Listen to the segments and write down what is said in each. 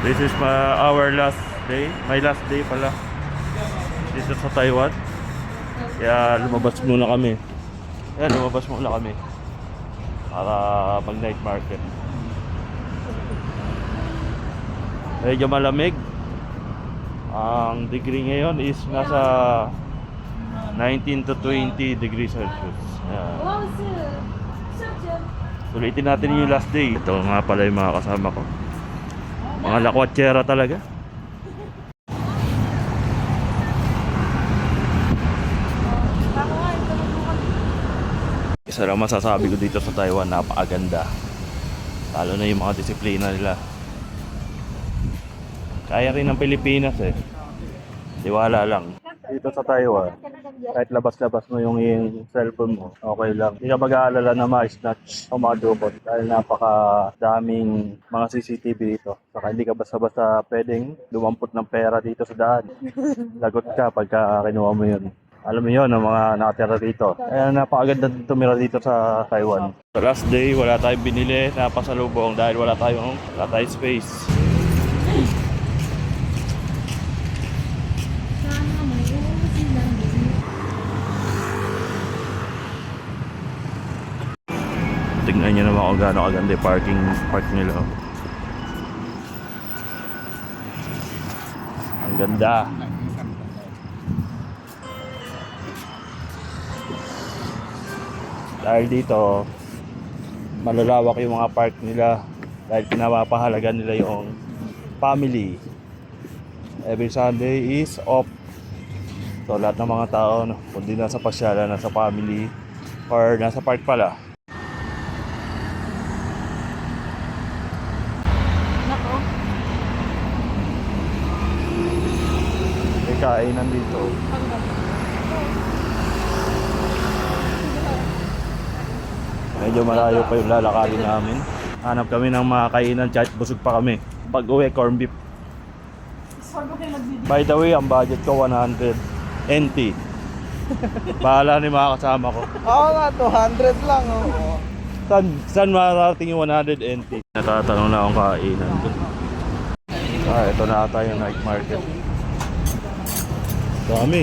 This is our last day. My last day pala dito sa Taiwan. Kaya lumabas muna kami. Para mag night market. Medyo malamig. Ang degree ngayon is nasa 19 to 20 degrees Celsius. Sulitin natin yung last day. Ito nga pala yung mga kasama ko. Mga lakwatsera talaga. Isa lang masasabi ko dito sa Taiwan, napakaganda. Lalo na yung mga disiplina nila. Kaya rin ng Pilipinas eh. Tiwala lang. Dito sa Taiwan, kahit labas-labas mo yung cellphone mo, okay lang. Hindi ka mag-aalala na ma-snatch o madukot dahil napaka-daming mga CCTV dito. Saka hindi ka basta-basta pwedeng lumampot ng pera dito sa daan. Lagot ka pagka kinuha mo yun. Alam mo yun, ang mga nakatira dito. Kaya napakaganda tumira dito sa Taiwan. Sa last day, wala tayong binili na pasalubong dahil wala tayong space. Tignan nyo naman kung gaano kaganda yung park nila. Ang ganda. Dahil dito malalawak yung mga park nila dahil pinapahalagan nila yung family. Every Sunday is off. So lahat ng mga tao kundi nasa pasyalan, nasa family or nasa park pala. May kainan dito. Medyo malayo pa yung lalakarin namin. Hanap kami ng mga kainan kahit busog pa kami. Pag uwi, corn beef. By the way, ang budget ko 100 NT. Bahala ni mga kasama ko. Oo nga, 200 lang. Oh. Saan mararating yung 100 NT? Natatanong na akong kainan ko. Ito na ata yung night market. Dami.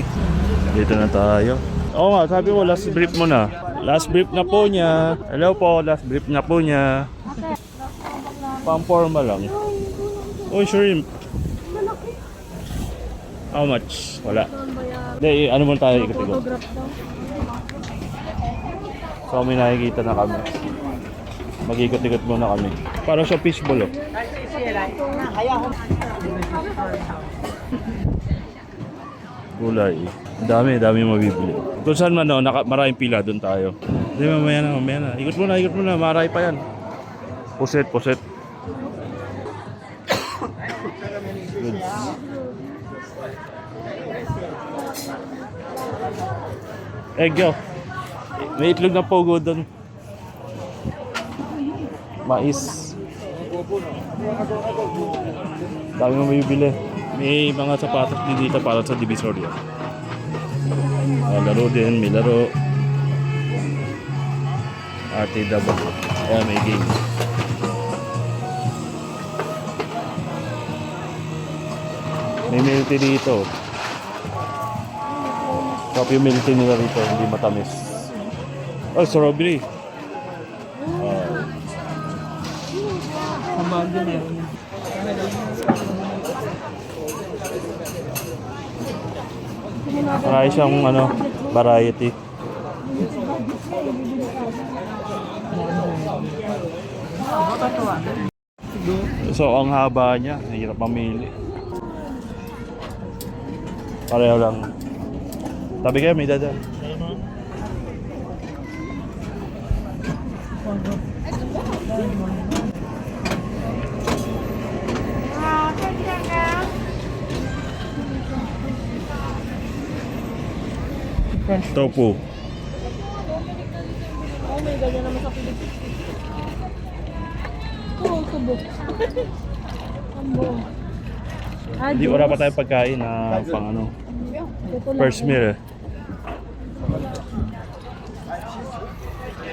Dito na tayo. Oo nga, sabi ko last brief mo na. Last brief na po niya. Hello po, last brief na po niya. Pang-forma lang. Oh, shrimp. How much? Wala. Hindi, ano muna tayo ikot-ikot. So may nakikita na kami. Mag-ikot-ikot muna kami. Para sa fishbowl oh. Gulay. Dami mabibili. Kung saan man maraming pila doon tayo. Hindi, mamaya na. Ikot muna, marami pa yan. Puset. Good. Egg yun. May itlog na pogo doon. Mais. Dami mo mabibili. May mga sapatos din dito para sa Divisoria. Laro din, may laro. Ate Daba. Ayan, may game. May milk tea dito. Sarap yung milk tea nila rito, hindi matamis. Oh, strawberry. Marami siyang variety. So ang haba niya, hirap mamili. Pareho lang. Tabi kayo, may dada. Tofu. Oh, may ganyan naman sa Pilipinas. Tubo. Ambo. Hindi, wala pa tayong pagkain na pang first meal.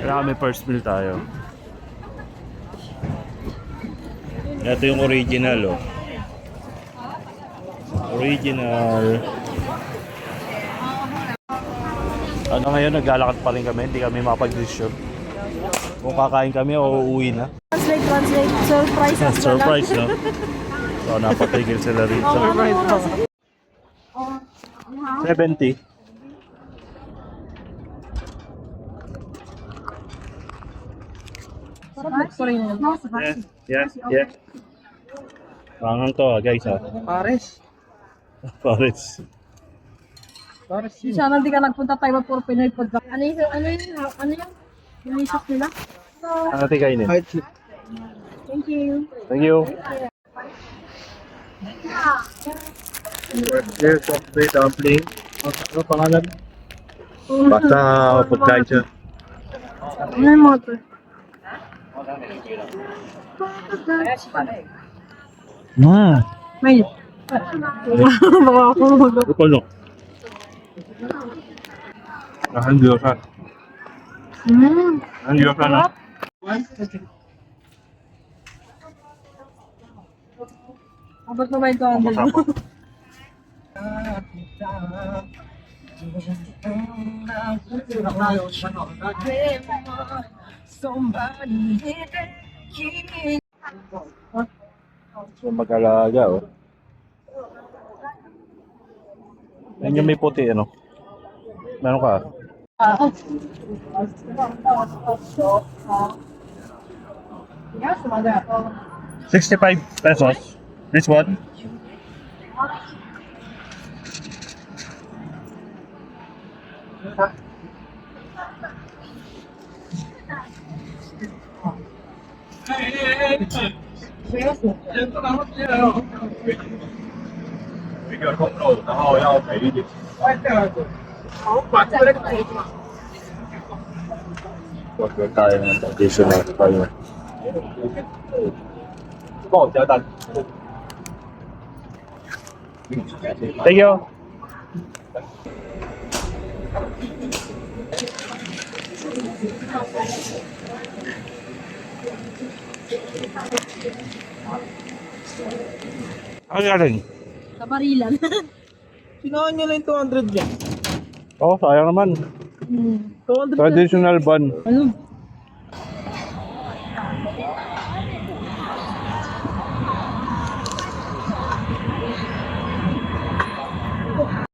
Kailangan may first meal tayo. Ito yung original Original. Ano ngayon, naglalakad pa rin kami. Hindi kami makapag-decision kung kakain kami o uuwi na. Translate. Surprise as well. Surprise, no? So, napatigil sila rito. Surprise pa. 70. Sarap pa rin yun. Yes. Mangang to, guys, ha. Pares. Paris. Pares yun. Sana di ka nagpunta tayo for Pinoy food. Ano yun? Yung isak nila? So, Ano natin kainin? Kahit thank you. Thank you. Here's coffee dumpling. Ano pangalan? Basta pagkain siya. Ano yung mga to? May. Baka ako mag- Ito no. Gyoza. Gyoza na. Abot mo ba ito? Masarap. So mag-alaga, oh. Yan yung may puti, ano? Meron ka? 65 pesos. This one? Huwag tayo ng traditional tayo. Thank you. Ang galing. Sa barilan. Sinahan niya lang 200 yan. Oh, sayang naman. 200 Traditional bun. Ano?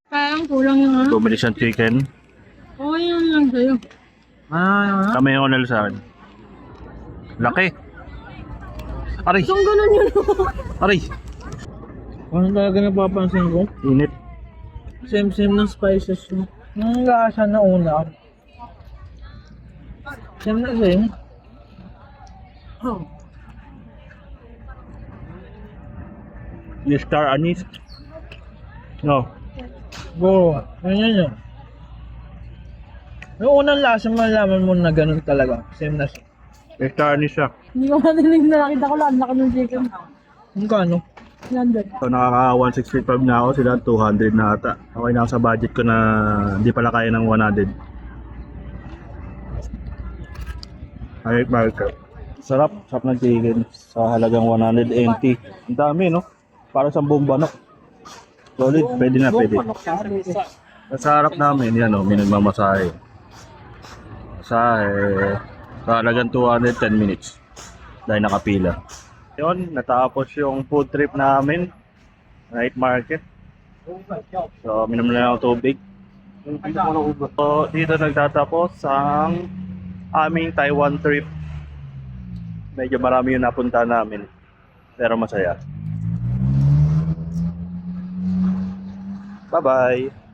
Parang kulang yung ano. Bumili siyang chicken. Oo, yun lang sa'yo. Kami yung onal sa akin. Laki. Aray! Kung ganun yun. Aray! Ano talaga napapansin ko? Init. Same ng spices mo. Ang lasa na una. Same na same. Yung star anise. No. Go. Yan. Yung unang lasa malaman mo na ganun talaga. Same na same. Yung star anise siya. Hindi ko matinig na nakita ko lang. Laki ng chicken. Ang kano? 100. So nakaka 165 na ako, sila 200 na ata. Okay na ako sa budget ko na hindi pala kaya ng 100. Alright, marker. Sarap ng chicken sa halagang 180. Ang dami, no? Para sa buong banok. Solid, pwede na, pwede. Sa harap namin, yan o, may nagmamasahe. Masahe. Sa halagang 210 minutes. Dahil nakapila. Yun, natapos yung food trip namin. Night market. So, minom na ako tubig. So, dito nagtatapos ang aming Taiwan trip. Medyo marami yung napunta namin. Pero masaya. Bye-bye!